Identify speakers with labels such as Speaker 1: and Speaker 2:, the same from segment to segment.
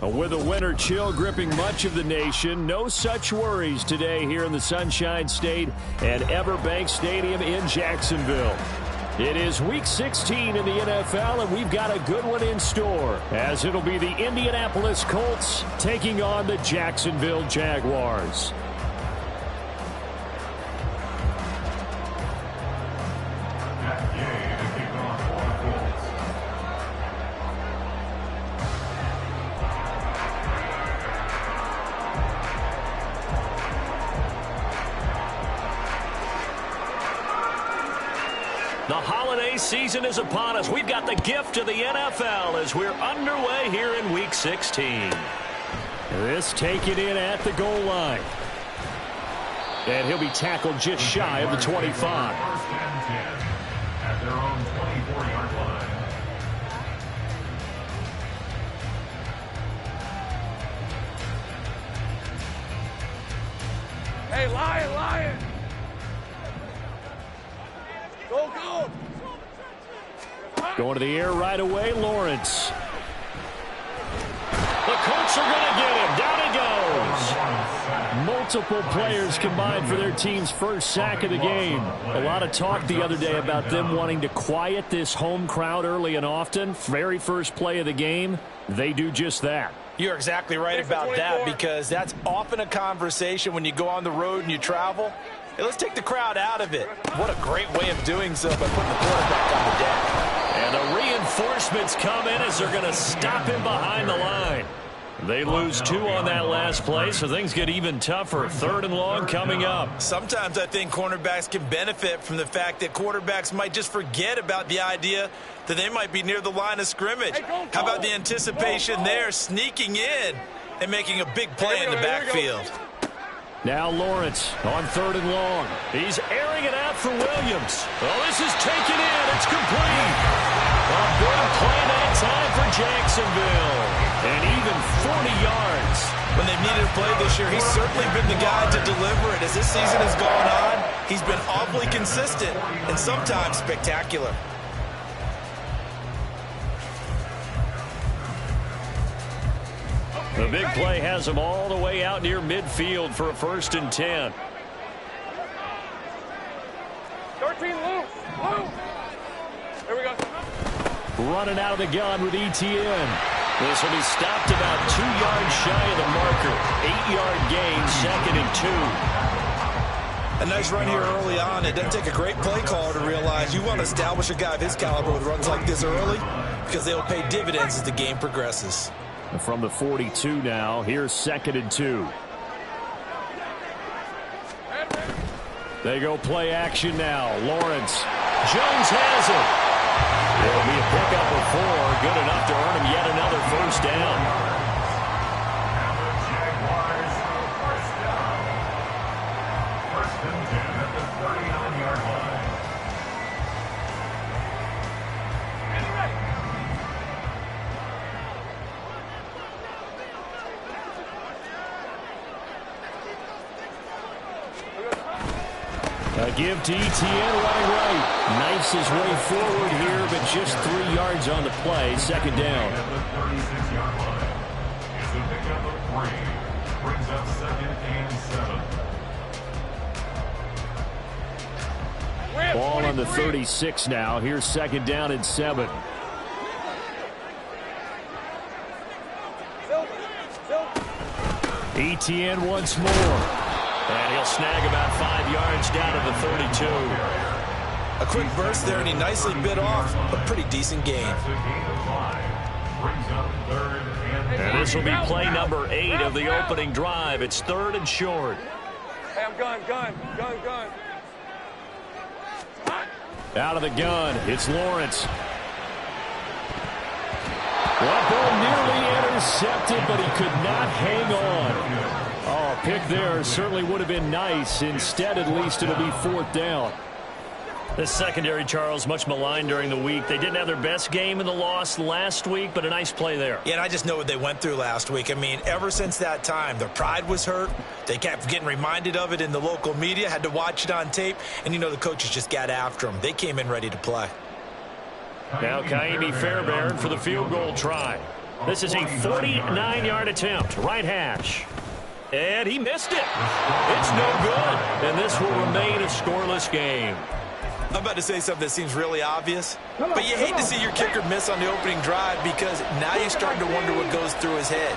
Speaker 1: With a winter chill gripping much of the nation, no such worries today here in the Sunshine State at Everbank Stadium in Jacksonville. It is Week 16 in the NFL, and we've got a good one in store, as it'll be the Indianapolis Colts taking on the Jacksonville Jaguars.
Speaker 2: The holiday season is upon us. We've got the gift of the NFL as we're underway here in Week 16.
Speaker 1: This taken in at the goal line. And he'll be tackled just shy of the 25.
Speaker 3: At their own 24-yard line.
Speaker 4: Hey, Lion! Go!
Speaker 1: Going to the air right away, Lawrence. The Colts are going to get him. Down he goes. Multiple players combined for their team's first sack of the game. A lot of talk the other day about them wanting to quiet this home crowd early and often. Very first play of the game, they do just that.
Speaker 5: You're exactly right about that, because that's often a conversation when you go on the road and you travel. Hey, let's take the crowd out of it. What a great way of doing so by putting the quarterback on the deck.
Speaker 2: And the reinforcements come in as they're going to stop him behind the line. They lose 2 on that last play, so things get even tougher. 3rd and long coming up.
Speaker 5: Sometimes I think cornerbacks can benefit from the fact that quarterbacks might just forget about the idea that they might be near the line of scrimmage. How about the anticipation there, sneaking in and making a big play in the backfield?
Speaker 1: Now Lawrence on 3rd and long.
Speaker 2: He's airing it out for Williams. Oh, this is taken in. It's complete. A big play that time for Jacksonville. And even 40 yards.
Speaker 5: When they've needed a play this year, he's certainly been the guy to deliver it. As this season has gone on, he's been awfully consistent and sometimes spectacular.
Speaker 1: The big play has him all the way out near midfield for a 1st and 10.
Speaker 4: 13 loose. There we go.
Speaker 1: Running out of the gun with ETN. This will be stopped about 2 yards shy of the marker. 8-yard gain, 2nd and 2.
Speaker 5: A nice run here early on. It doesn't take a great play caller to realize you want to establish a guy of his caliber with runs like this early, because they'll pay dividends as the game progresses.
Speaker 1: From the 42 now, here's 2nd and 2. They go play action now. Lawrence. Jones has it. It'll be a pickup of 4. Good enough to earn him yet another 1st down. A give to ETN running right. Knifes his way forward here, but just 3 yards on the play. 2nd down.
Speaker 3: At the 36-yard line. It's a pickup of 3. Brings up 2nd and 7.
Speaker 1: Ball on the 36 now. Here's 2nd down and 7. ETN once more.
Speaker 2: And he'll snag about 5 yards down to the 32.
Speaker 5: A quick burst there, and he nicely bit off a pretty decent gain.
Speaker 2: And this will be play number 8 of the opening drive. It's 3rd and short.
Speaker 4: Hey, I'm gun.
Speaker 1: Out of the gun, it's Lawrence. That ball nearly intercepted, but he could not hang on. Oh, a pick there certainly would have been nice. Instead, at least, it'll be 4th down.
Speaker 2: This secondary, Charles, much maligned during the week. They didn't have their best game in the loss last week, but a nice play there.
Speaker 5: Yeah, and I just know what they went through last week. I mean, ever since that time, their pride was hurt. They kept getting reminded of it in the local media, had to watch it on tape, and, you know, the coaches just got after them. They came in ready to play.
Speaker 1: Now Kaimi Fairbairn for the field goal try.
Speaker 2: This is a 49-yard attempt, right hash. And he missed it. It's no good. And this will remain a scoreless game.
Speaker 5: I'm about to say something that seems really obvious, but you hate to see your kicker miss on the opening drive because now you're starting to wonder what goes through his head.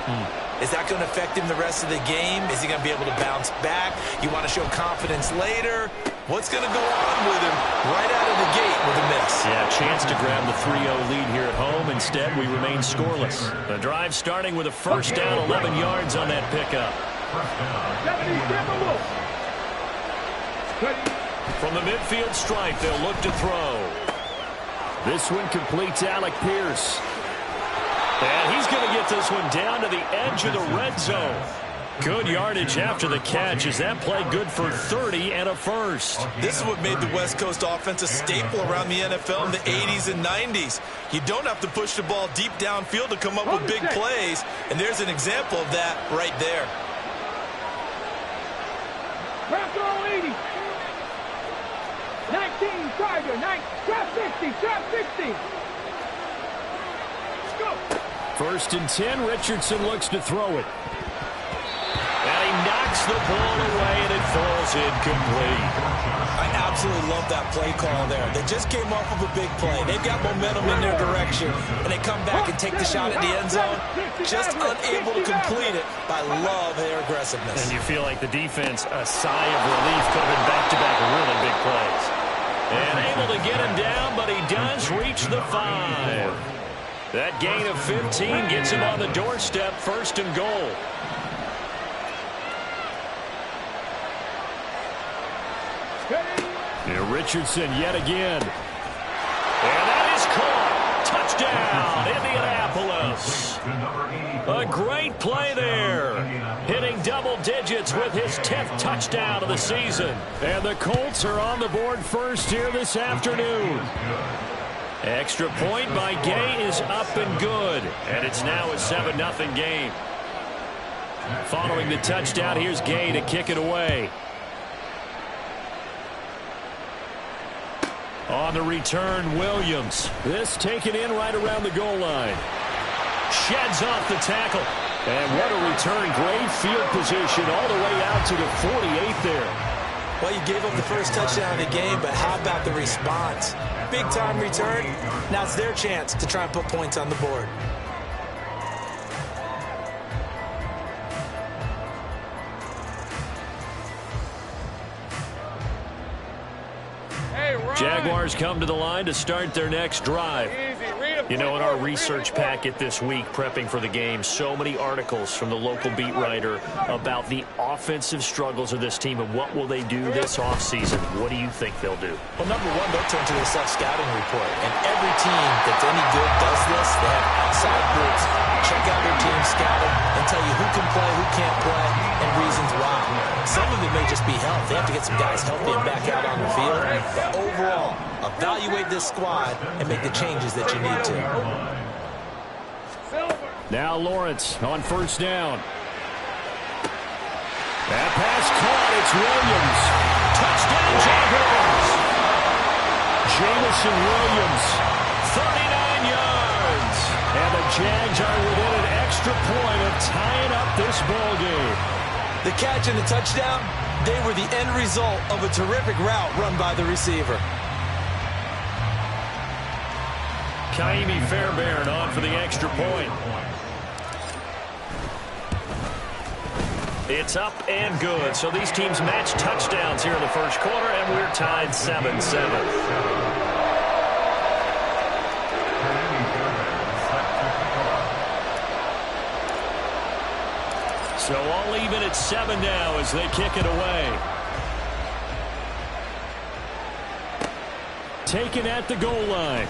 Speaker 5: Is that going to affect him the rest of the game? Is he going to be able to bounce back? You want to show confidence later? What's going to go on with him right out of the gate with a miss?
Speaker 2: Yeah, chance to grab the 3-0 lead here at home. Instead, we remain scoreless. The drive starting with a first down, 11 yards on that pickup. From the midfield stripe, they'll look to throw.
Speaker 1: This one completes Alec Pierce.
Speaker 2: And he's going to get this one down to the edge of the red zone. Good yardage after the catch as that play good for 30 and a first.
Speaker 5: This is what made the West Coast offense a staple around the NFL in the 80s and 90s. You don't have to push the ball deep downfield to come up with big plays, and there's an example of that right there.
Speaker 6: Trap throw 80. 19, Tiger, 9, trap 60, trap 60. Let's go.
Speaker 1: 1st and 10, Richardson looks to throw it.
Speaker 2: And he knocks the ball away, and it falls incomplete.
Speaker 5: I absolutely love that play call there. They just came off of a big play. They've got momentum in their direction, and they come back and take the shot at the end zone, just unable to complete it. I love their aggressiveness.
Speaker 2: And you feel like the defense, a sigh of relief, could have been back-to-back really big plays. And able to get him down, but he does reach the 5. That gain of 15 gets him on the doorstep, 1st and goal.
Speaker 1: Here Richardson yet again.
Speaker 2: And that is caught. Touchdown, Indianapolis. A great play there. Hitting double digits with his 10th touchdown of the season.
Speaker 1: And the Colts are on the board first here this afternoon.
Speaker 2: Extra point by Gay is up and good. And it's now a 7-0 game. Following the touchdown, here's Gay to kick it away. On the return, Williams.
Speaker 1: This taken in right around the goal line.
Speaker 2: Sheds off the tackle.
Speaker 1: And what a return. Great field position all the way out to the 48 there.
Speaker 5: Well, you gave up the first touchdown of the game, but how about the response? Big-time return. Now it's their chance to try and put points on the board.
Speaker 2: Jaguars come to the line to start their next drive. You know, in our research packet this week, prepping for the game, so many articles from the local beat writer about the offensive struggles of this team and what will they do this offseason. What do you think they'll do?
Speaker 5: Well, number one, they'll turn to their self-scouting report. And every team that's any good does this. They have outside groups. Check out their team, scout them, and tell you who can play, who can't play, and reasons why. Some of it may just be health. They have to get some guys healthy and back out on the field. But overall, evaluate this squad and make the changes that you need to.
Speaker 1: Now Lawrence on 1st down. That pass caught. It's Williams.
Speaker 2: Touchdown, Jaguars!
Speaker 1: Jamison Williams.
Speaker 2: 39 yards.
Speaker 1: And the Jags are within an extra point of tying up this ball game.
Speaker 5: The catch and the touchdown, they were the end result of a terrific route run by the receiver.
Speaker 2: Kaimi Fairbairn on for the extra point. It's up and good. So these teams match touchdowns here in the first quarter, and we're tied 7-7. So all even at 7 now as they kick it away.
Speaker 1: Taken at the goal line.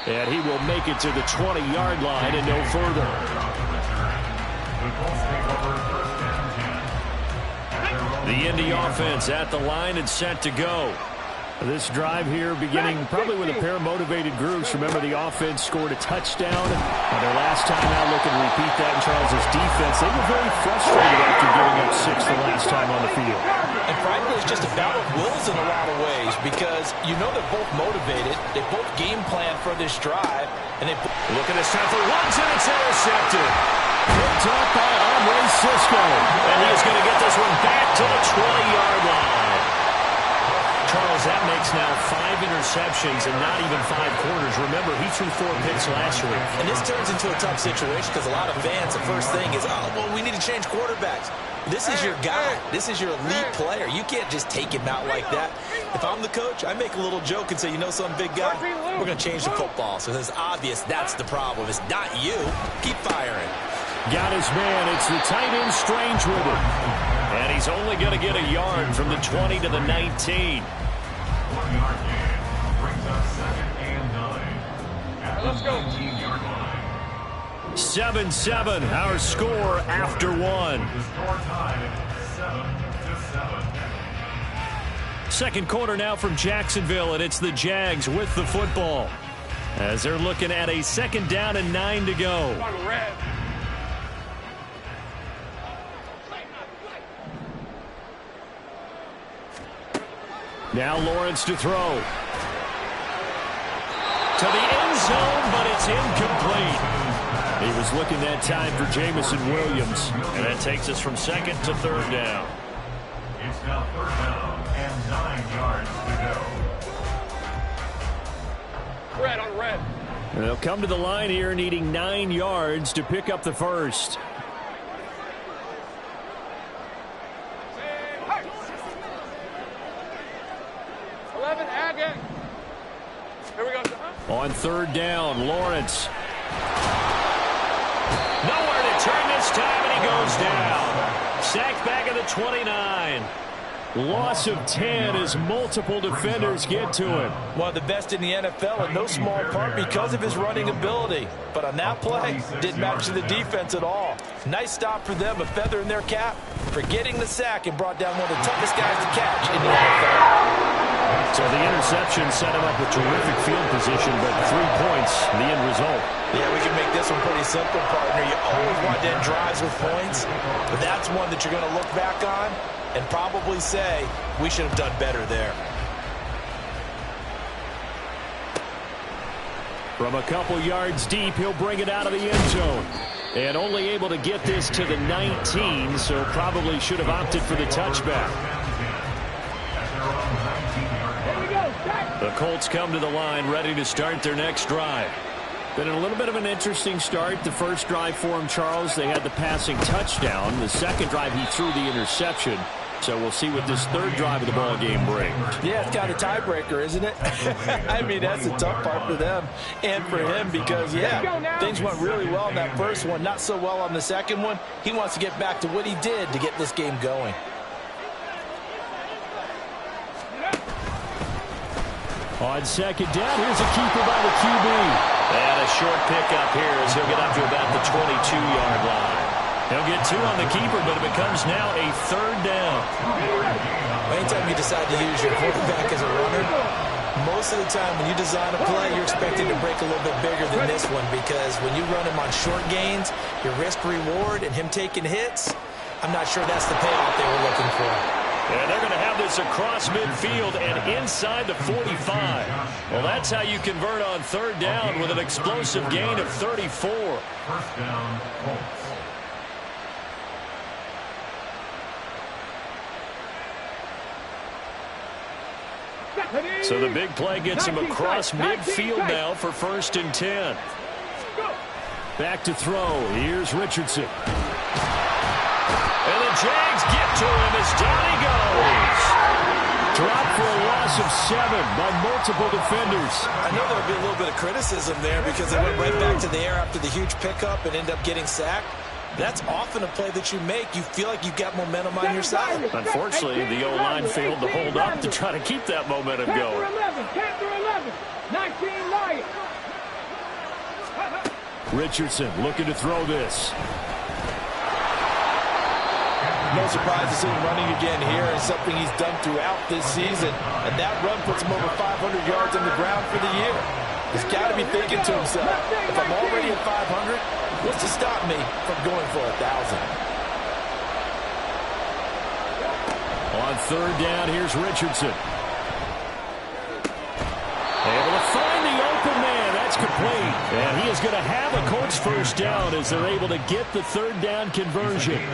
Speaker 1: And he will make it to the 20-yard line and no further.
Speaker 2: The Indy offense at the line and set to go.
Speaker 1: This drive here beginning probably with a pair of motivated groups. Remember, the offense scored a touchdown on their last time out. Looking to repeat that in Charles's defense. They were very frustrated after giving up 6 the last time on the field.
Speaker 5: And frankly, it's just a battle of wills in a lot of ways because you know they're both motivated. They both game plan for this drive. And they
Speaker 2: look at this time for Watson. It's intercepted.
Speaker 1: Picked up by Andre Cisco.
Speaker 2: And he's going to get this one back to the 20-yard line. Charles, that makes now 5 interceptions in not even 5 quarters. Remember, he threw 4 picks last week.
Speaker 5: And this turns into a tough situation because a lot of fans, the first thing is, oh, well, we need to change quarterbacks. This is your guy. This is your elite player. You can't just take him out like that. If I'm the coach, I make a little joke and say, you know some big guy, we're going to change the football. So it's obvious that's the problem. It's not you. Keep firing.
Speaker 1: Got his man. It's the tight end Strange with it.
Speaker 2: And he's only going to get a yard from the 20 to the 19.
Speaker 3: 1-yard gain brings up 2nd and 9. At
Speaker 4: Let's go.
Speaker 3: 19-yard line.
Speaker 1: 7-7, our score after 1.
Speaker 3: The score tied 7-7.
Speaker 1: Second quarter now from Jacksonville, and it's the Jags with the football as they're looking at a 2nd down and 9 to go.
Speaker 4: Red.
Speaker 1: Now Lawrence to throw. To the end zone, but it's incomplete. He was looking that time for Jamison Williams.
Speaker 2: And that takes us from 2nd to 3rd down.
Speaker 3: It's now 3rd down and 9 yards to go.
Speaker 4: Red on red.
Speaker 1: And they'll come to the line here needing 9 yards to pick up the first.
Speaker 4: Here we go.
Speaker 1: On 3rd down, Lawrence.
Speaker 2: Nowhere to turn this time, and he goes down. Sacked back at the 29.
Speaker 1: Loss of 10 as multiple defenders get to him.
Speaker 5: One of the best in the NFL in no small part because of his running ability. But on that play, didn't match the defense at all. Nice stop for them, a feather in their cap for getting the sack and brought down one of the toughest guys to catch in the NFL.
Speaker 1: So the interception set him up with terrific field position, but 3 points, the end result.
Speaker 5: Yeah, we can make this one pretty simple, partner. You always want to end drives with points, but that's one that you're going to look back on and probably say, we should have done better there.
Speaker 1: From a couple yards deep, he'll bring it out of the end zone. And only able to get this to the 19, so probably should have opted for the touchback. The Colts come to the line ready to start their next drive. Been a little bit of an interesting start. The first drive for him, Charles, they had the passing touchdown. The second drive, he threw the interception. So we'll see what this third drive of the ball game brings.
Speaker 5: Yeah, it's kind of a tiebreaker, isn't it? I mean, that's the tough part for them and for him because, yeah, things went really well in that first one, not so well on the second one. He wants to get back to what he did to get this game going.
Speaker 1: On 2nd down, here's a keeper by the QB.
Speaker 2: And a short pickup here as he'll get up to about the 22-yard line. He'll get 2 on the keeper, but it becomes now a 3rd down.
Speaker 5: Anytime you decide to use your quarterback as a runner, most of the time when you design a play, you're expected to break a little bit bigger than this one because when you run him on short gains, your risk-reward and him taking hits, I'm not sure that's the payoff they were looking for.
Speaker 2: And they're going to have this across midfield and inside the 45. Well, that's how you convert on 3rd down with an explosive gain of 34.
Speaker 3: 1st down, Colts.
Speaker 1: So the big play gets him across midfield now for 1st and 10. Back to throw. Here's Richardson.
Speaker 2: And the Jags get to him as down he goes.
Speaker 1: Dropped for a loss of 7 by multiple defenders.
Speaker 5: I know there'll be a little bit of criticism there because they went right back to the air after the huge pickup and ended up getting sacked. That's often a play that you make. You feel like you've got momentum on your side.
Speaker 1: Unfortunately, the O-line failed to hold up to try to keep that momentum going.
Speaker 6: 11, 19 Lions.
Speaker 1: Richardson looking to throw this.
Speaker 5: No surprise to see him running again here. It's something he's done throughout this season. And that run puts him over 500 yards on the ground for the year. He's got to be thinking to himself, if I'm already at 500, what's to stop me from going for 1,000?
Speaker 1: On third down, here's Richardson. Able to find the open man. That's complete. And he is going to have a Colts first down as they're able to get the third down conversion.
Speaker 3: 17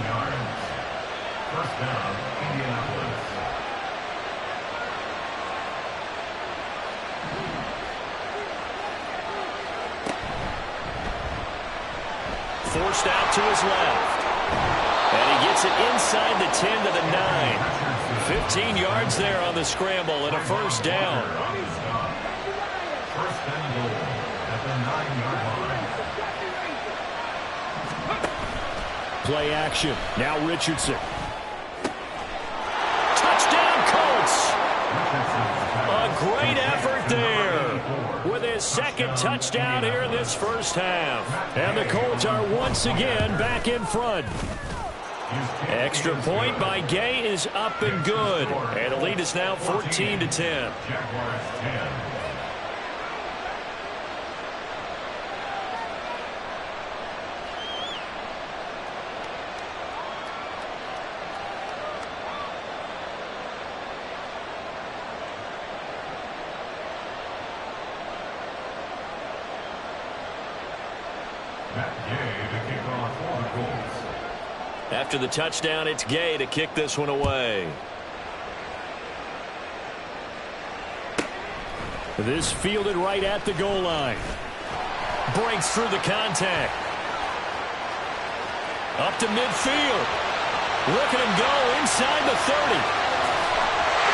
Speaker 3: yards. First down, Indianapolis.
Speaker 2: Forced out to his left. And he gets it inside the 10 to the 9. 15 yards there on the scramble and a first down.
Speaker 3: First and goal at the 9-yard line.
Speaker 1: Play action. Now Richardson.
Speaker 2: Touchdown, Colts. A great effort there with his second touchdown here in this first half.
Speaker 1: And the Colts are once again back in front.
Speaker 2: Extra point by Gay is up and good. And the lead is now 14 to 10.
Speaker 3: Jaguars 10. Matt Gay to kick off for the Colts.
Speaker 2: After the touchdown, it's Gay to kick this one away.
Speaker 1: This fielded right at the goal line.
Speaker 2: Breaks through the contact. Up to midfield. Look at him go inside the 30.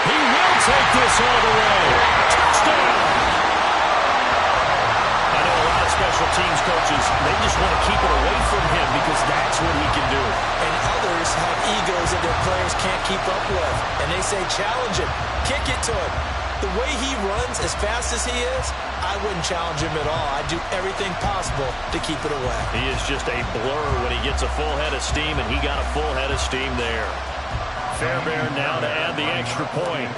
Speaker 2: He will take this all the way. Touchdown! I know a lot of special teams coaches, they just want to keep it away from him because that's what he can do.
Speaker 5: And others have egos that their players can't keep up with. And they say, challenge him. Kick it to him. The way he runs as fast as he is, I wouldn't challenge him at all. I'd do everything possible to keep it away.
Speaker 2: He is just a blur when he gets a full head of steam, and he got a full head of steam there. Fairbairn now to add the extra point.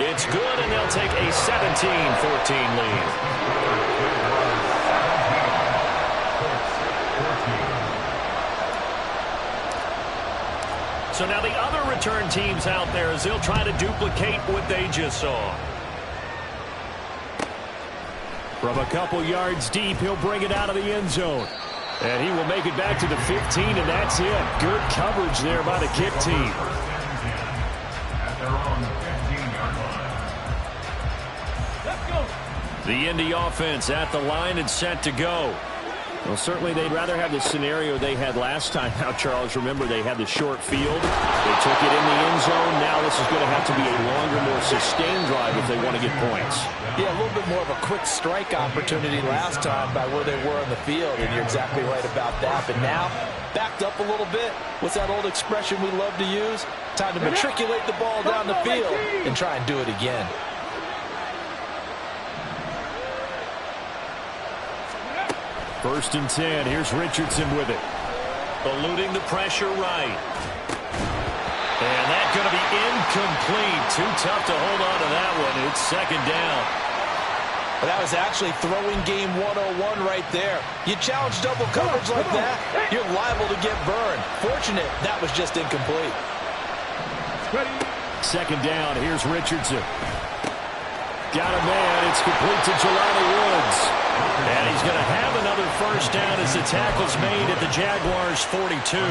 Speaker 2: It's good, and they'll take a 17-14 lead. So now the other return teams out there as they'll try to duplicate what they just saw.
Speaker 1: From a couple yards deep, he'll bring it out of the end zone. And he will make it back to the 15, and that's it. Good coverage there by the kick team.
Speaker 3: At their own 15-yard line.
Speaker 6: Let's go.
Speaker 2: The Indy offense at the line and set to go.
Speaker 1: Well, certainly they'd rather have the scenario they had last time. Now, Charles, remember they had the short field. They took it in the end zone. Now this is going to have to be a longer, more sustained drive if they want to get points.
Speaker 5: Yeah, a little bit more of a quick strike opportunity last time by where they were in the field, and you're exactly right about that. But now, backed up a little bit. What's that old expression we love to use? Time to matriculate the ball down the field and try and do it again.
Speaker 1: First and 10. Here's Richardson with it.
Speaker 2: Eluding the pressure right. And that's going to be incomplete. Too tough to hold on to that one. It's second down.
Speaker 5: Well, that was actually throwing game 101 right there. You challenge double coverage like that, you're liable to get burned. Fortunate that was just incomplete.
Speaker 1: Second down. Here's Richardson. Got a man. It's complete to Jelani Woods.
Speaker 2: And he's going to have another first down as the tackle's made at the Jaguars' 42.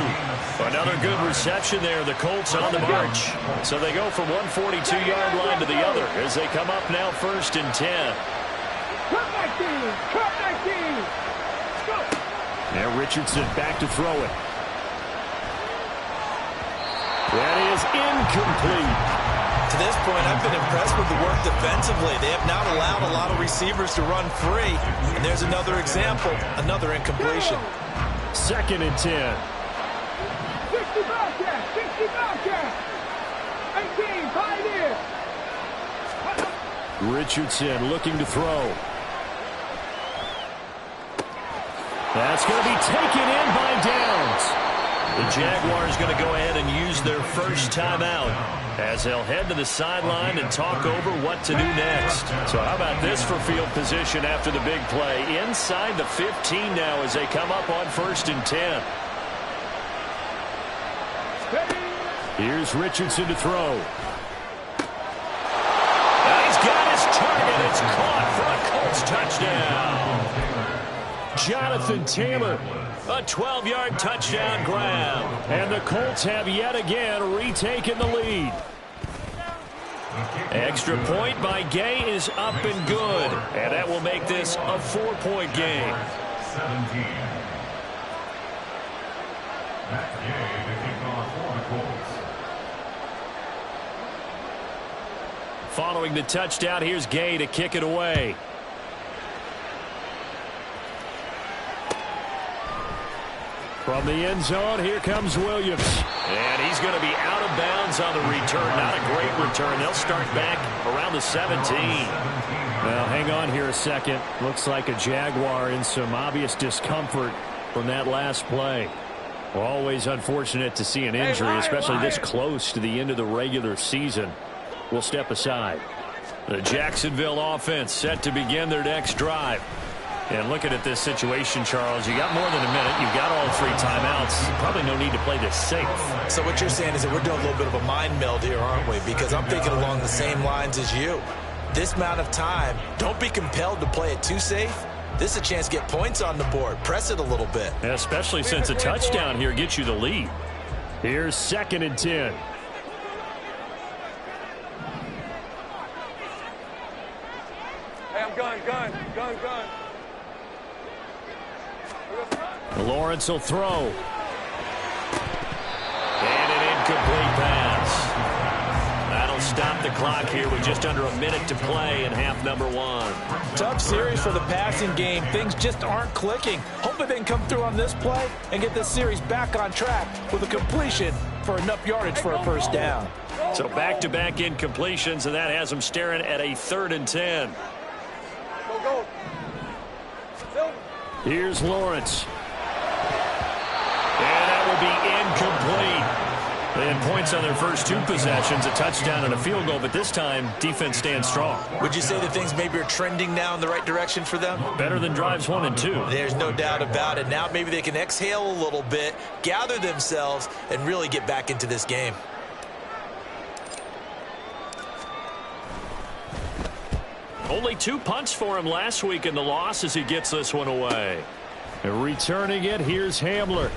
Speaker 2: Another good reception there. The Colts on the march. So they go from one 42-yard line to the other as they come up now first and 10.
Speaker 6: Cut 19. Cut 19. Go.
Speaker 1: Now Richardson back to throw it. That is incomplete.
Speaker 5: To this point, I've been impressed with the work defensively. They have not allowed a lot of receivers to run free. And there's another example, another incompletion.
Speaker 1: Second and 10.
Speaker 6: 60 Bobcat. 60 Bobcat. 18. Pioneer.
Speaker 1: Richardson looking to throw. That's going to be taken in by Downs.
Speaker 2: The Jaguars going to go ahead and use their first timeout as they'll head to the sideline and talk over what to do next. So how about this for field position after the big play? Inside the 15 now as they come up on 1st and 10.
Speaker 1: Here's Richardson to throw.
Speaker 2: He's got his target. It's caught for a Colts touchdown.
Speaker 1: Jonathan Taylor.
Speaker 2: A 12-yard touchdown grab.
Speaker 1: And the Colts have yet again retaken the lead.
Speaker 2: Extra point by Gay is up and good. And that will make this a 4-point game.
Speaker 3: 17. That's Gay to kick off for the Colts.
Speaker 1: Following the touchdown, here's Gay to kick it away. From the end zone, here comes Williams.
Speaker 2: And he's going to be out of bounds on the return. Not a great return. They'll start back around the 17.
Speaker 1: Well, hang on here a second. Looks like a Jaguar in some obvious discomfort from that last play. Well, always unfortunate to see an injury, especially this close to the end of the regular season. We'll step aside.
Speaker 2: The Jacksonville offense set to begin their next drive. And looking at this situation, Charles, you got more than a minute. You've got all 3 timeouts. Probably no need to play this safe.
Speaker 5: So what you're saying is that we're doing a little bit of a mind meld here, aren't we? Because I'm thinking along the same lines as you. This amount of time, don't be compelled to play it too safe. This is a chance to get points on the board. Press it a little bit.
Speaker 2: Yeah, especially since a touchdown here gets you the lead.
Speaker 1: Here's 2nd and 10.
Speaker 4: Hey, I'm gun.
Speaker 1: Lawrence will throw.
Speaker 2: And an incomplete pass. That'll stop the clock here with just under a minute to play in half number 1.
Speaker 5: Tough series for the passing game. Things just aren't clicking. Hoping they can come through on this play and get this series back on track with a completion for enough yardage for a first down.
Speaker 2: So back-to-back incompletions, and that has them staring at a 3rd and 10.
Speaker 4: Go.
Speaker 1: Here's Lawrence.
Speaker 2: And that will be incomplete. They had points on their first 2 possessions, a touchdown and a field goal, but this time, defense stands strong.
Speaker 5: Would you say that things maybe are trending now in the right direction for them?
Speaker 2: Better than drives 1 and 2.
Speaker 5: There's no doubt about it. Now maybe they can exhale a little bit, gather themselves, and really get back into this game.
Speaker 2: Only 2 punts for him last week in the loss as he gets this one away.
Speaker 1: And returning it, here's Hamler.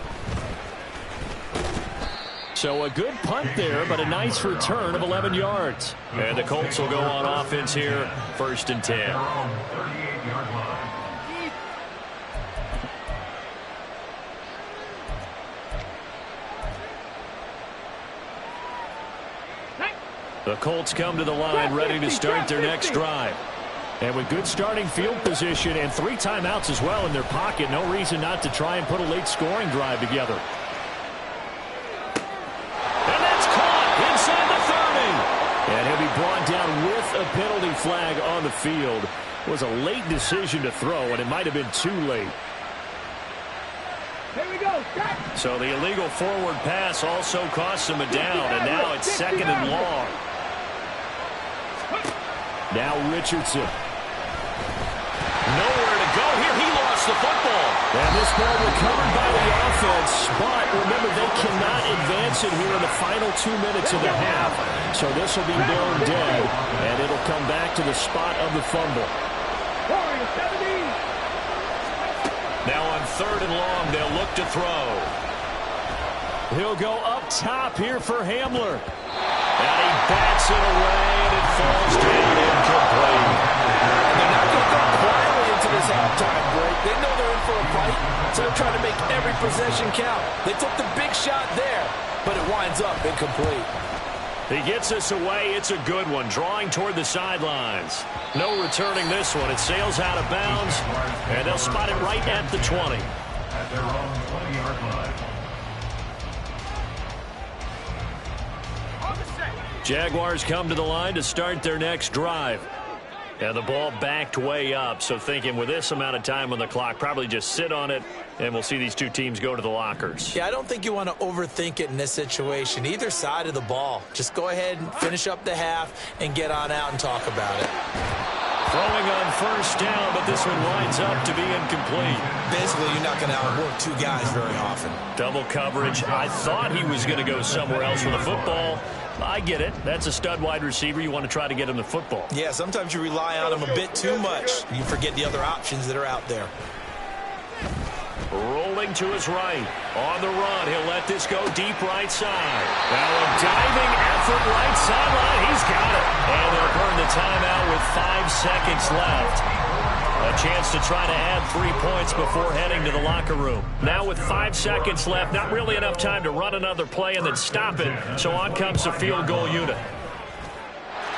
Speaker 1: So a good punt there, but a nice return of 11 yards.
Speaker 2: And the Colts will go on offense here, 1st and 10.
Speaker 3: They're on the 38-yard line.
Speaker 1: The Colts come to the line ready to start their next drive. And with good starting field position and 3 timeouts as well in their pocket, no reason not to try and put a late scoring drive together.
Speaker 2: And that's caught inside the 30.
Speaker 1: And he'll be brought down with a penalty flag on the field. It was a late decision to throw, and it might have been too late.
Speaker 6: Here we go.
Speaker 2: So the illegal forward pass also costs him a down, and now it's 2nd and long.
Speaker 1: Now Richardson.
Speaker 2: Nowhere to go here. He lost the football.
Speaker 1: And this ball recovered by the offense. But remember, they cannot advance it here in the final 2 minutes of the half. So this will be blown dead, and it'll come back to the spot of the fumble.
Speaker 2: Now on 3rd and long, they'll look to throw.
Speaker 1: He'll go up top here for Hamler.
Speaker 2: And he bats it away, and it falls down incomplete.
Speaker 5: They're not going to go quietly into this halftime break. They know they're in for a fight, so they're trying to make every possession count. They took the big shot there, but it winds up incomplete.
Speaker 2: He gets this away. It's a good one, drawing toward the sidelines. No returning this one. It sails out of bounds, and they'll spot it right at the 20.
Speaker 3: At their own 20-yard line.
Speaker 2: Jaguars come to the line to start their next drive. And the ball backed way up, so thinking with this amount of time on the clock, probably just sit on it, and we'll see these two teams go to the lockers.
Speaker 5: Yeah, I don't think you want to overthink it in this situation. Either side of the ball. Just go ahead and finish up the half and get on out and talk about it.
Speaker 2: Throwing on first down, but this one winds up to be incomplete.
Speaker 5: Basically, you're not going to outwork two guys very often.
Speaker 2: Double coverage. I thought he was going to go somewhere else with the football. I get it. That's a stud wide receiver. You want to try to get him the football.
Speaker 5: Yeah, sometimes you rely on him a bit too much. You forget the other options that are out there.
Speaker 2: Rolling to his right. On the run, he'll let this go deep right side. Now a diving effort right sideline. He's got it. And they'll burn the timeout with 5 seconds left. A chance to try to add 3 points before heading to the locker room. Now with 5 seconds left, not really enough time to run another play and then stop it. So on comes the field goal unit.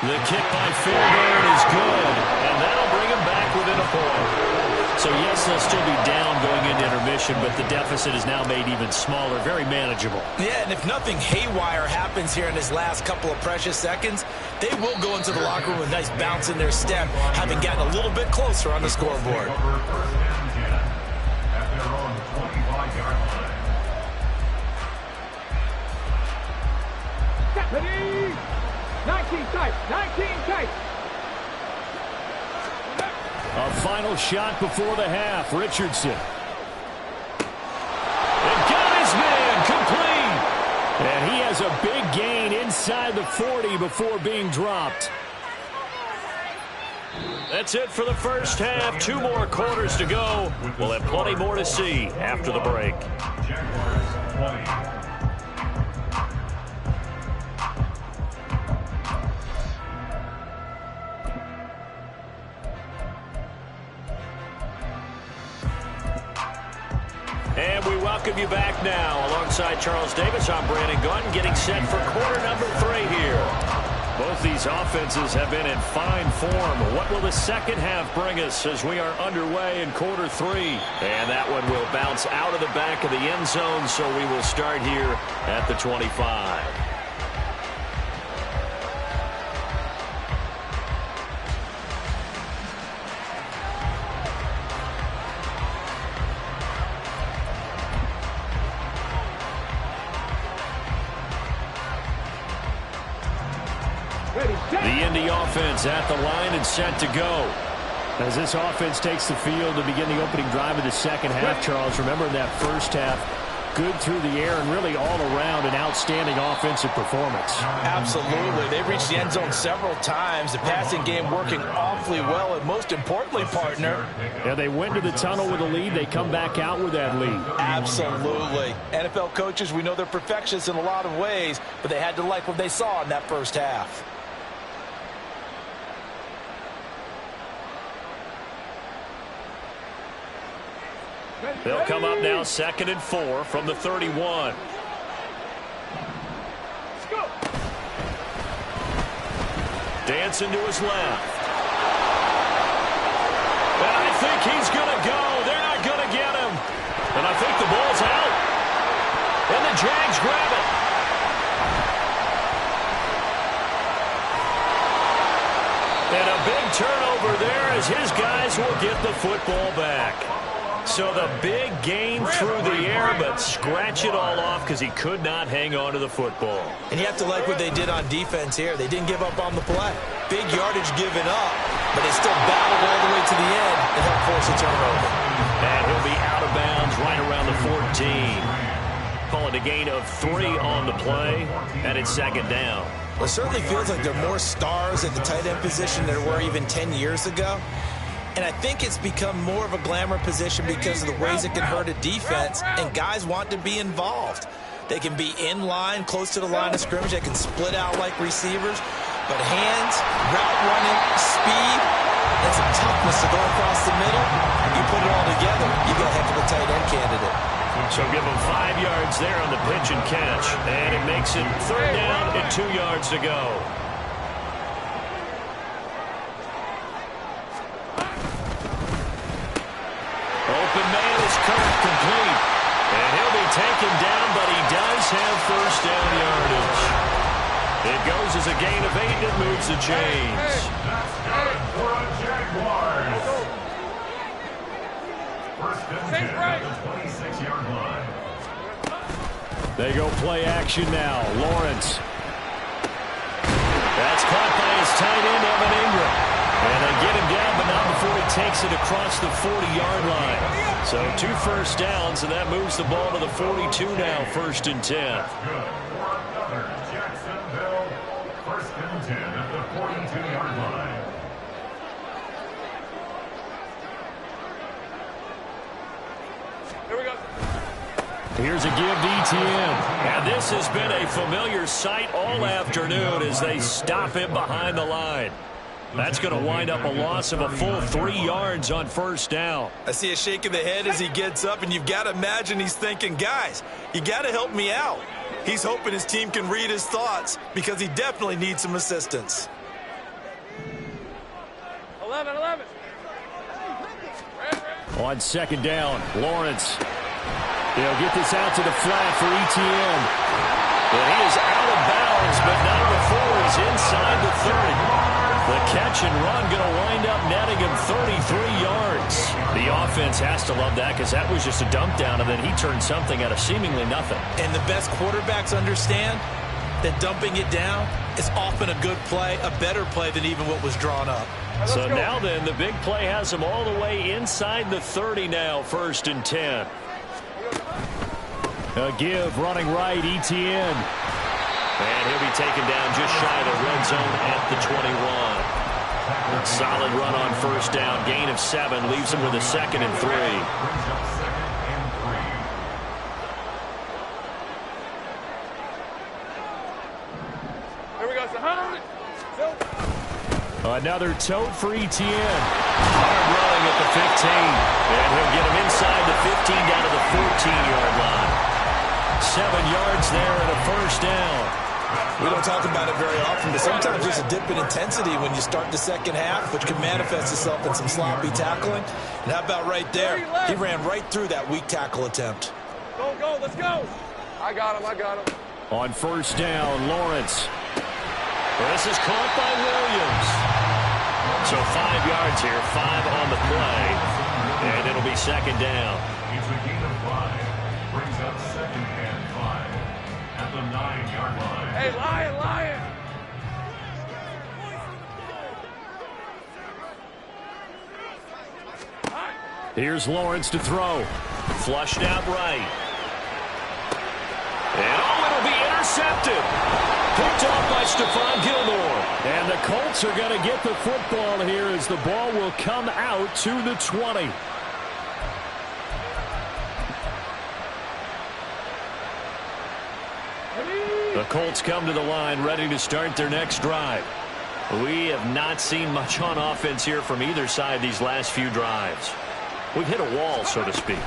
Speaker 2: The kick by Fairbairn is good. And that'll bring him back within a point. So, yes, they'll still be down going into intermission, but the deficit is now made even smaller, very manageable.
Speaker 5: Yeah, and if nothing haywire happens here in his last couple of precious seconds, they will go into the locker room with a nice bounce in their step, having gotten a little bit closer on the scoreboard.
Speaker 3: At their own 25-yard line.
Speaker 6: Ready? 19 tight. 19 tight.
Speaker 1: A final shot before the half. Richardson. And got his man complete. And he has a big gain inside the 40 before being dropped.
Speaker 2: That's it for the first half. 2 more quarters to go. We'll have plenty more to see after the break.
Speaker 3: Jaguars 20.
Speaker 2: And we welcome you back now. Alongside Charles Davis, I'm Brandon Gunn, getting set for quarter number 3 here. Both these offenses have been in fine form. What will the second half bring us as we are underway in quarter 3? And that one will bounce out of the back of the end zone, so we will start here at the 25. The Indy offense at the line and set to go.
Speaker 1: As this offense takes the field to begin the opening drive of the second half, Charles, remember in that first half, good through the air and really all around an outstanding offensive performance.
Speaker 5: Absolutely. They've reached the end zone several times. The passing game working awfully well, and most importantly, partner.
Speaker 1: Yeah, they went to the tunnel with a lead. They come back out with that lead.
Speaker 5: Absolutely. NFL coaches, we know they're perfectionists in a lot of ways, but they had to like what they saw in that first half.
Speaker 2: They'll come up now 2nd and 4 from the 31. Dancing to his left. And I think he's going to go. They're not going to get him. And I think the ball's out. And the Jags grab it. And a big turnover there as his guys will get the football back. So the big gain through the air, but scratch it all off because he could not hang on to the football.
Speaker 5: And you have to like what they did on defense here. They didn't give up on the play. Big yardage given up, but they still battled all the way to the end and helped force a turnover.
Speaker 2: And he'll be out of bounds right around the 14. Call it a gain of 3 on the play, and it's 2nd down.
Speaker 5: Well, it certainly feels like there are more stars at the tight end position than there were even 10 years ago. And I think it's become more of a glamour position because of the ways it can hurt a defense, and guys want to be involved. They can be in line, close to the line of scrimmage. They can split out like receivers. But hands, route running, speed, and some toughness to go across the middle. You put it all together, you got a heck of a tight end candidate.
Speaker 2: So give him 5 yards there on the pitch and catch. And it makes it 3rd down and 2 yards to go. Open man is Kirk, complete. And he'll be taken down, but he does have 1st down yardage. It goes as a gain of 8, and it moves the chains.
Speaker 3: That's good for a Jaguars. First and 10 at the 26-yard line.
Speaker 1: They go play action now. Lawrence.
Speaker 2: That's caught by his tight end, Evan Ingram. And they get him down, but not before he takes it across the 40-yard line. So 2 first downs, and that moves the ball to the 42 now, 1st and 10.
Speaker 3: That's good for another Jacksonville. First and 10 at the 42-yard line.
Speaker 4: Here we go.
Speaker 1: Here's a give to ETN.
Speaker 2: And this has been a familiar sight all afternoon as they stop him behind the line. That's going to wind up a loss of a full 3 yards on 1st down.
Speaker 5: I see a shake of the head as he gets up, and you've got to imagine he's thinking, guys, you got to help me out. He's hoping his team can read his thoughts because he definitely needs some assistance.
Speaker 4: 11.
Speaker 1: On 2nd down, Lawrence. They'll get this out to the flat for ETN.
Speaker 2: And he is out of bounds, but not before he's inside the 30. The catch and run going to wind up netting him 33 yards. The offense has to love that because that was just a dump down, and then he turned something out of seemingly nothing.
Speaker 5: And the best quarterbacks understand that dumping it down is often a good play, a better play than even what was drawn up.
Speaker 2: So now then, the big play has him all the way inside the 30 now, 1st and 10.
Speaker 1: A give running right, ETN.
Speaker 2: And he'll be taken down just shy of the red zone at the 21. Solid run on 1st down. Gain of 7 leaves him with a 2nd and 3.
Speaker 4: Here we go. It's 100.
Speaker 1: Another tote for ETN.
Speaker 2: Hard running at the 15. And he'll get him inside the 15 down to the 14-yard line. 7 yards there and a 1st down.
Speaker 5: We don't talk about it very often, but sometimes there's a dip in intensity when you start the 2nd half, which can manifest itself in some sloppy tackling. And how about right there? He ran right through that weak tackle attempt.
Speaker 4: Go. Let's go. I got him.
Speaker 1: On 1st down, Lawrence.
Speaker 2: This is caught by Williams. So 5 yards here, 5 on the play. And it'll be 2nd down.
Speaker 3: It's a gain of 5. Brings up 2nd and 5 at the 9-yard line.
Speaker 4: Hey, Lion.
Speaker 1: Here's Lawrence to throw.
Speaker 2: Flushed out right. And it'll be intercepted. Picked off by Stephon Gilmore.
Speaker 1: And the Colts are going to get the football here as the ball will come out to the 20. The Colts come to the line ready to start their next drive.
Speaker 2: We have not seen much on offense here from either side these last few drives. We've hit a wall, so to speak.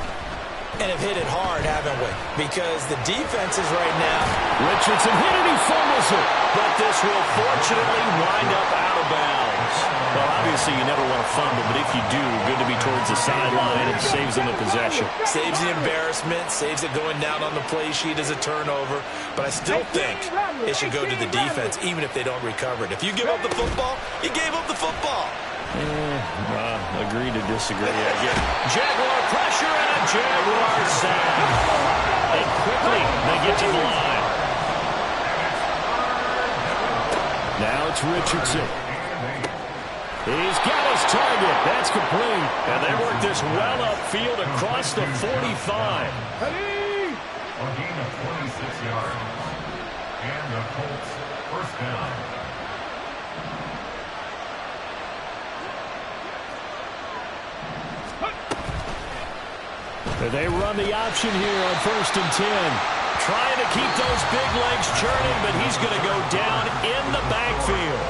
Speaker 5: And have hit it hard, haven't we? Because the defenses right now.
Speaker 1: Richardson hit it, he fumbles it.
Speaker 2: But this will fortunately wind up out of bounds. Well, obviously you never want to fumble, but if you do, good to be towards the sideline. It saves them a possession.
Speaker 5: Saves the embarrassment, saves it going down on the play sheet as a turnover. But I still think it should go to the defense, even if they don't recover it. If you give up the football, you gave up the football.
Speaker 2: Agree to disagree, I guess. Jaguar pressure and a Jaguar sack. And quickly they get to the line.
Speaker 1: Now it's Richardson. He's got his target. That's complete.
Speaker 2: And they work this well upfield across the 45.
Speaker 3: A gain of 26 yards. And the Colts 1st down.
Speaker 1: They run the option here on 1st and 10.
Speaker 2: Trying to keep those big legs churning, but he's going to go down in the backfield.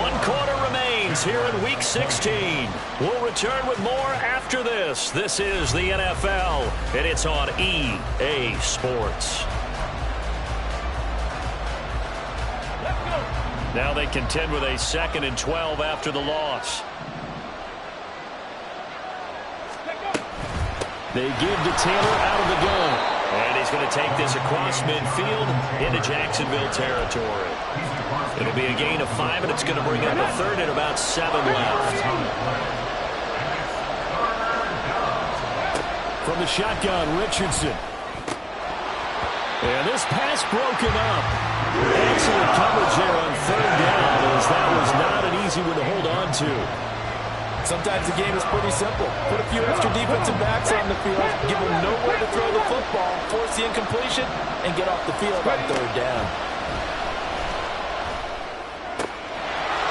Speaker 2: 1 quarter remains here in Week 16. We'll return with more after this. This is the NFL, and it's on EA Sports. Now they contend with a 2nd and 12 after the loss.
Speaker 1: They give to Taylor out of the gun.
Speaker 2: And he's going to take this across midfield into Jacksonville territory. It'll be a gain of 5, and it's going to bring up a third and about 7 left.
Speaker 1: From the shotgun, Richardson. And this pass broken up. Excellent coverage there on third down, as that was not an easy one to hold on to.
Speaker 5: Sometimes the game is pretty simple. Put a few extra defensive backs on the field, give them nowhere to throw the football, force the incompletion, and get off the field on third down.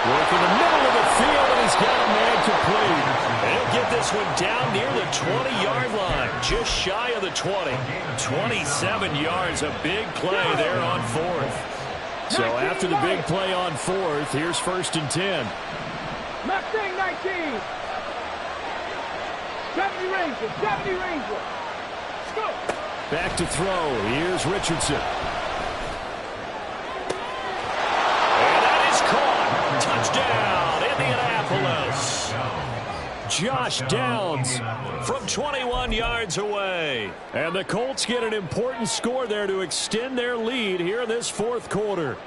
Speaker 1: Work in the middle of the field, and he's got a man complete.
Speaker 2: They'll get this one down near the 20-yard line, just shy of the 20. 27 yards, a big play there on fourth.
Speaker 1: So after the big play on fourth, here's 1st and 10.
Speaker 6: Mustang 19. 70 Ranger, 70 Ranger. Let's go.
Speaker 1: Back to throw. Here's Richardson.
Speaker 2: And that is caught. Touchdown, Indianapolis.
Speaker 1: Josh Downs
Speaker 2: from 21 yards away.
Speaker 1: And the Colts get an important score there to extend their lead here in this fourth quarter.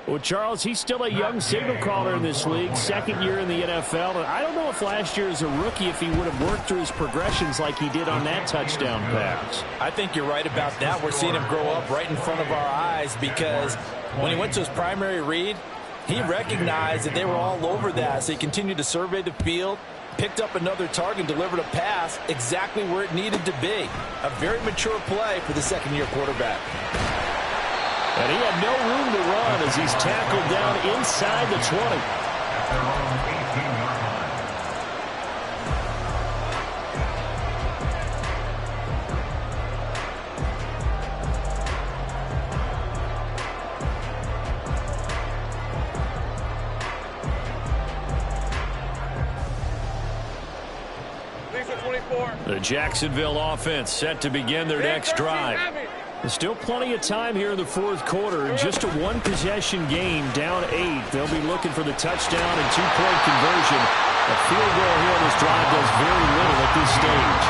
Speaker 1: Well, Charles, he's still a young signal caller in this league, 2nd year in the NFL. And I don't know if last year as a rookie if he would have worked through his progressions like he did on that touchdown pass.
Speaker 5: I think you're right about that. We're seeing him grow up right in front of our eyes, because when he went to his primary read, he recognized that they were all over that, so he continued to survey the field, picked up another target, delivered a pass exactly where it needed to be. A very mature play for the 2nd-year quarterback.
Speaker 1: And he had no room to run as he's tackled down inside the 20.
Speaker 3: At their own 18-yard line.
Speaker 4: Lisa 24.
Speaker 1: The Jacksonville offense set to begin their next drive. There's still plenty of time here in the fourth quarter. Just a one-possession game, down 8. They'll be looking for the touchdown and 2-point conversion. A field goal here on this drive does very little at this stage.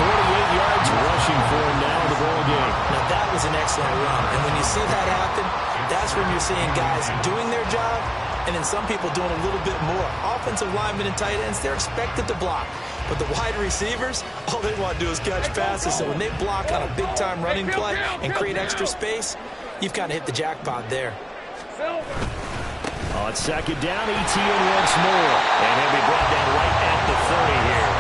Speaker 1: 48 yards rushing for him now in the ball game.
Speaker 7: Now that was an excellent run. And when you see that happen, that's when you're seeing guys doing their job, and then some people doing a little bit more. Offensive linemen and tight ends, they're expected to block. But the wide receivers, all they want to do is catch passes. So when they block on a big-time running play and create extra space, you've kind of hit the jackpot there.
Speaker 1: On 2nd down, Etienne once more.
Speaker 2: And he'll be brought down right at the 30 here.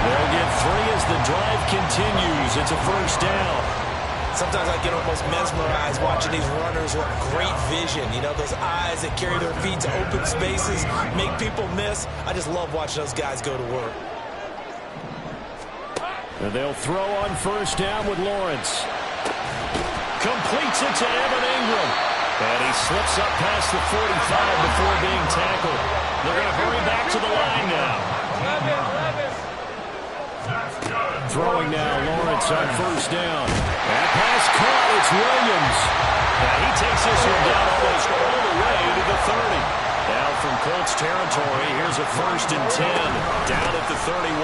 Speaker 1: They'll get 3 as the drive continues. It's a 1st down.
Speaker 5: Sometimes I get almost mesmerized watching these runners with great vision. You know, those eyes that carry their feet to open spaces, make people miss. I just love watching those guys go to work.
Speaker 1: And they'll throw on 1st down with Lawrence. Completes it to Evan Ingram. And he slips up past the 45 before being tackled. They're going to hurry back to the line now.
Speaker 3: 11.
Speaker 1: Throwing now, Lawrence on 1st down. That pass caught, it's Williams.
Speaker 2: And he takes this one down almost all the way to the 30. Now from Colts territory, here's a 1st and 10 down at the 31.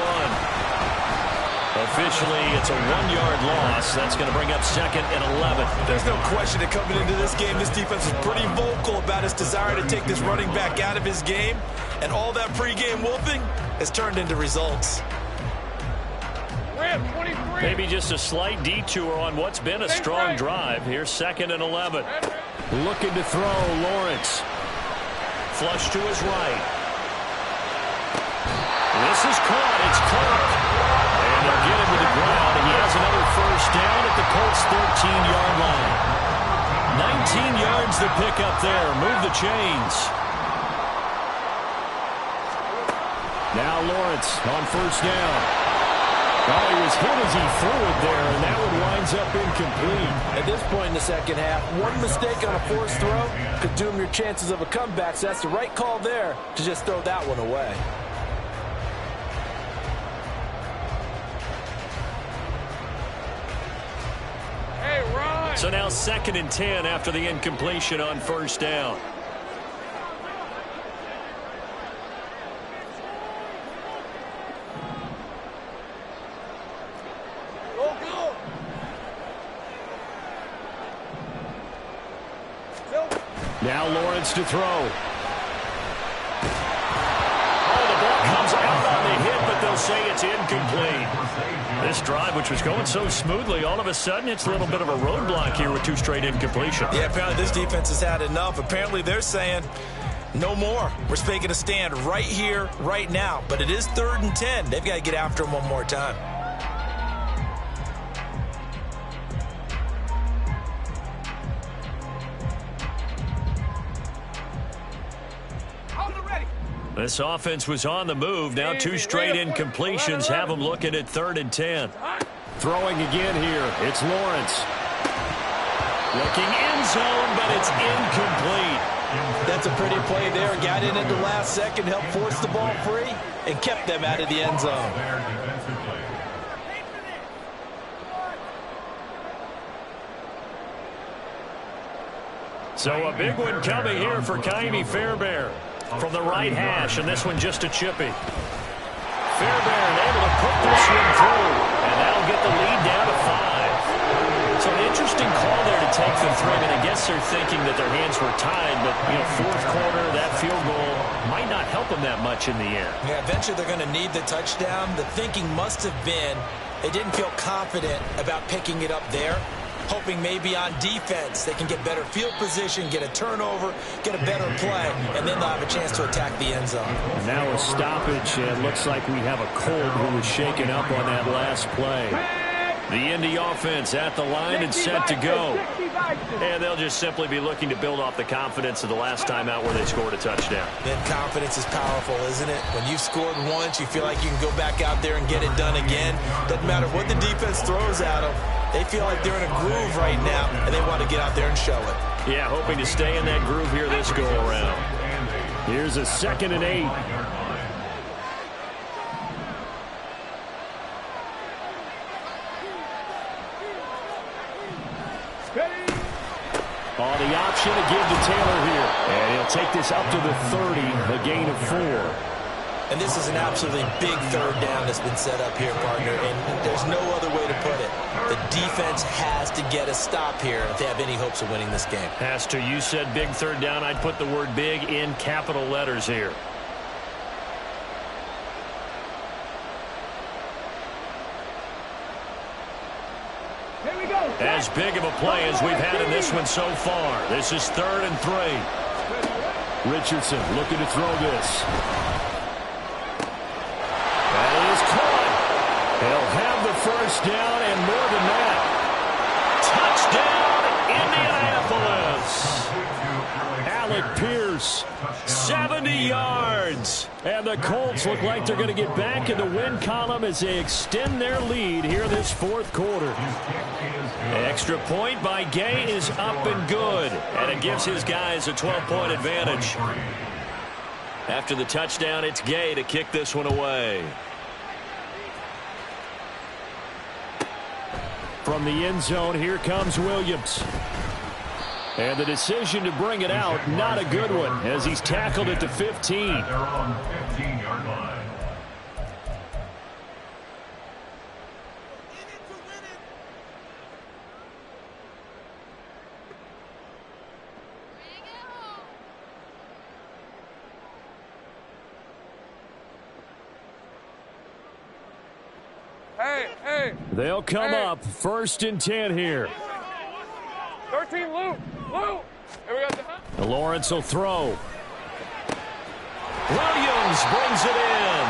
Speaker 2: Officially, it's a 1-yard loss. That's going to bring up 2nd and 11.
Speaker 5: There's no question that coming into this game, this defense is pretty vocal about its desire to take this running back out of his game. And all that pregame wolfing has turned into results.
Speaker 2: Maybe just a slight detour on what's been a strong drive. Here's 2nd and 11.
Speaker 1: Looking to throw, Lawrence.
Speaker 2: Flush to his right. This is caught. It's Clark. And they'll get him to the ground. He has another 1st down at the Colts' 13-yard line. 19 yards to pick up there. Move the chains.
Speaker 1: Now Lawrence on 1st down. Oh, he was hit as he threw it there, and that one winds up incomplete.
Speaker 7: At this point in the second half, one mistake on a forced throw could doom your chances of a comeback. So that's the right call there to just throw that one away.
Speaker 2: So now 2nd and 10 after the incompletion on 1st down.
Speaker 1: Now Lawrence to throw.
Speaker 2: Oh, the ball comes out on the hit, but they'll say it's incomplete. This drive, which was going so smoothly, all of a sudden it's a little bit of a roadblock here with 2 straight incompletions.
Speaker 5: Yeah, apparently this defense has had enough. Apparently they're saying no more. We're making a stand right here, right now. But it is 3rd and 10. They've got to get after him one more time.
Speaker 2: This offense was on the move. Now 2 straight incompletions have them looking at 3rd and 10.
Speaker 1: Throwing again here. It's Lawrence.
Speaker 2: Looking end zone, but it's incomplete.
Speaker 7: That's a pretty play there. Got in at the last second, helped force the ball free, and kept them out of the end zone.
Speaker 2: So a big one coming here for Kaimi Fairbairn from the right hash, and this one just a chippy. Fairbairn able to put this one through, and that'll get the lead down to 5. So an interesting call there to take the throw, and I guess they're thinking that their hands were tied, but, you know, 4th quarter, that field goal might not help them that much in the end.
Speaker 5: Yeah, eventually they're going to need the touchdown. The thinking must have been they didn't feel confident about picking it up there, hoping maybe on defense they can get better field position, get a turnover, get a better play, and then they'll have a chance to attack the end zone.
Speaker 1: And now a stoppage. It looks like we have a Colt who was shaken up on that last play.
Speaker 2: The Indy offense at the line and set to go. And they'll just simply be looking to build off the confidence of the last time out where they scored a touchdown.
Speaker 5: Then confidence is powerful, isn't it? When you've scored once, you feel like you can go back out there and get it done again. Doesn't matter what the defense throws at them. They feel like they're in a groove right now, and they want to get out there and show it.
Speaker 2: Yeah, hoping to stay in that groove here this go-around.
Speaker 1: Here's a 2nd and 8. Oh, the option to give to Taylor here. And he'll take this up to the 30, a gain of 4.
Speaker 7: And this is an absolutely big 3rd down that's been set up here, partner, and there's no other way to put it. The defense has to get a stop here if they have any hopes of winning this game.
Speaker 2: Has to. You said big 3rd down. I'd put the word big in capital letters here.
Speaker 6: Here we go.
Speaker 2: As big of a play as we've had in this one so far. This is 3rd and 3.
Speaker 1: Richardson looking to throw this. That is caught. He'll have the 1st down and more than that.
Speaker 2: Touchdown, Indianapolis.
Speaker 1: Alec Pierce, 70 yards. And the Colts look like they're going to get back in the win column as they extend their lead here this 4th quarter.
Speaker 2: Extra point by Gay is up and good. And it gives his guys a 12-point advantage. After the touchdown, it's Gay to kick this one away.
Speaker 1: From the end zone, here comes Williams. And the decision to bring it out, not a good one, as he's tackled at the 15.
Speaker 3: They're on the 15-yard line.
Speaker 4: Hey.
Speaker 1: They'll come up 1st and 10 here.
Speaker 4: 13, Lou. Here we go.
Speaker 1: Lawrence will throw.
Speaker 2: Williams brings it in.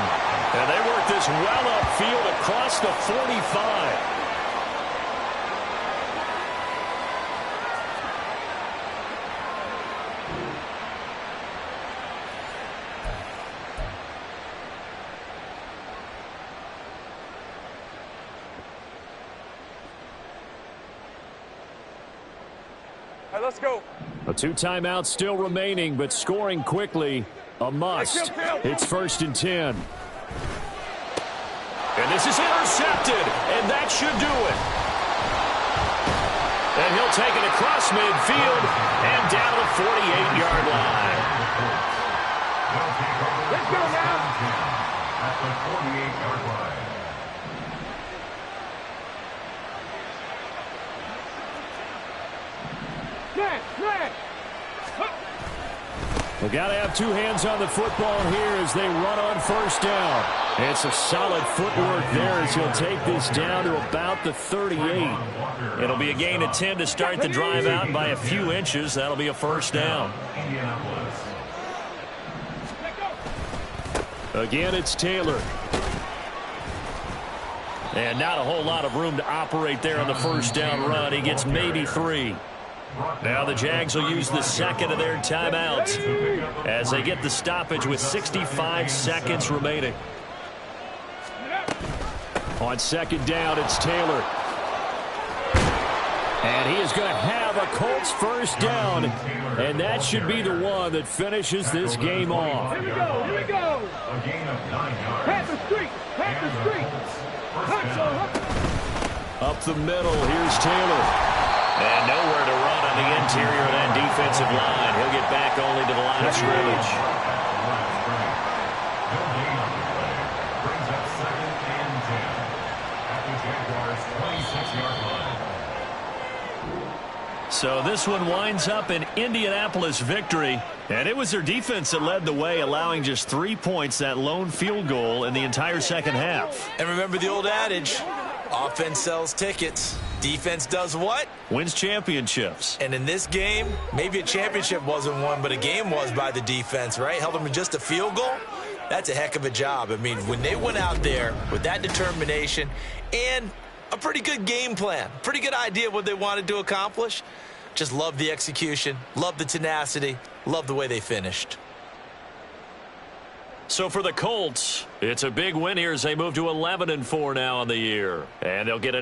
Speaker 2: And they work this well upfield across the 45.
Speaker 4: Let's go.
Speaker 1: A 2 timeouts still remaining, but scoring quickly, a must. It's 1st and 10.
Speaker 2: And this is intercepted, and that should do it. And he'll take it across midfield and down the 48-yard line.
Speaker 4: Let's go now.
Speaker 3: At the 48-yard line.
Speaker 6: Snap.
Speaker 1: We've got to have two hands on the football here as they run on first down. It's a solid footwork there as he'll take this down to about the 38.
Speaker 2: It'll be a gain of 10 to start the drive out, and by a few inches, that'll be a first down.
Speaker 1: Again, it's Taylor.
Speaker 2: And not a whole lot of room to operate there on the first down run. He gets maybe 3. Now the Jags will use the second of their timeouts as they get the stoppage with 65 seconds remaining.
Speaker 1: On second down, it's Taylor. And he is going to have a Colts first down. And that should be the one that finishes this game off.
Speaker 6: Here we go, here we go. Panther Street, Panther Street.
Speaker 1: Up the middle, here's Taylor.
Speaker 2: And nowhere to run on the interior of that defensive line. He'll get back only to the line of scrimmage.
Speaker 3: Brings up 2nd and 10 at the Jaguars' 26-yard line.
Speaker 2: So this one winds up an Indianapolis victory. And it was their defense that led the way, allowing just 3 points, that lone field goal in the entire second half.
Speaker 5: And remember the old adage, offense sells tickets. Defense does what?
Speaker 2: Wins championships.
Speaker 5: And in this game, maybe a championship wasn't won, but a game was by the defense, right? Held them to just a field goal. That's a heck of a job. I mean, when they went out there with that determination and a pretty good game plan, pretty good idea what they wanted to accomplish, just love the execution, love the tenacity, love the way they finished.
Speaker 2: So for the Colts, it's a big win here as they move to 11-4 now on the year. And they'll get a